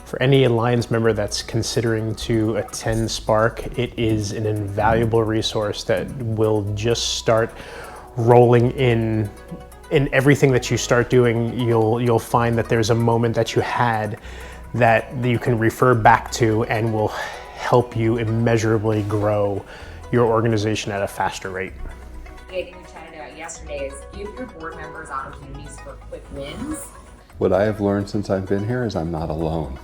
For any Alliance member that's considering to attend Spark, it is an invaluable resource that will just start rolling in everything that you start doing. You'll find that there's a moment that you had that you can refer back to and will help you immeasurably grow your organization at a faster rate. The thing we chatted about yesterday is give your board members opportunities for quick wins. What I have learned since I've been here is I'm not alone.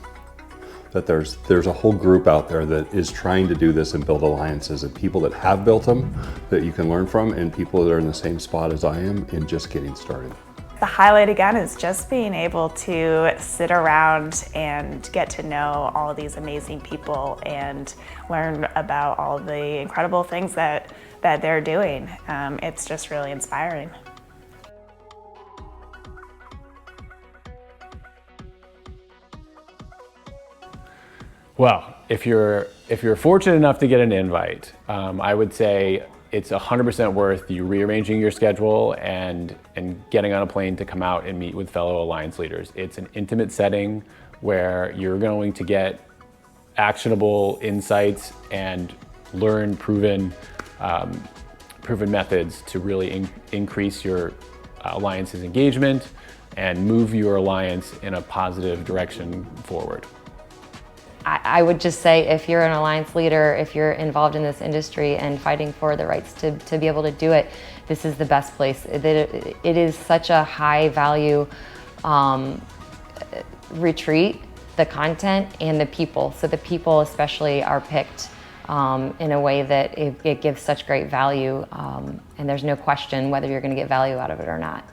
That there's a whole group out there that is trying to do this and build alliances, and people that have built them that you can learn from, and people that are in the same spot as I am in just getting started. The highlight again is just being able to sit around and get to know all of these amazing people and learn about all the incredible things that they're doing. It's just really inspiring. Well, if you're fortunate enough to get an invite, I would say it's 100% worth you rearranging your schedule and getting on a plane to come out and meet with fellow Alliance leaders. It's an intimate setting where you're going to get actionable insights and learn proven methods to really increase your Alliance's engagement and move your Alliance in a positive direction forward. I would just say if you're an Alliance leader, if you're involved in this industry and fighting for the rights to be able to do it, this is the best place. It is such a high value retreat, the content and the people. So the people especially are picked in a way that it gives such great value, and there's no question whether you're going to get value out of it or not.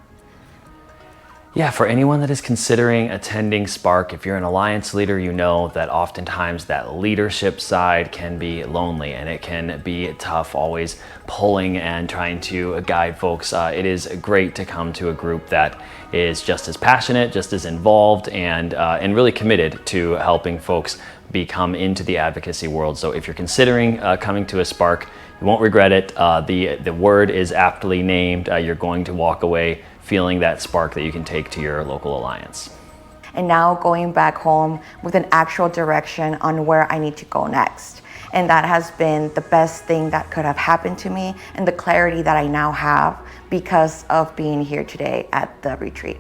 Yeah, for anyone that is considering attending Spark, if you're an Alliance leader, you know that oftentimes that leadership side can be lonely and it can be tough always pulling and trying to guide folks. It is great to come to a group that is just as passionate, just as involved, and really committed to helping folks become into the advocacy world. So if you're considering coming to a Spark, you won't regret it. The word is aptly named. You're going to walk away feeling that spark that you can take to your local Alliance. And now going back home with an actual direction on where I need to go next. And that has been the best thing that could have happened to me, and the clarity that I now have because of being here today at the retreat.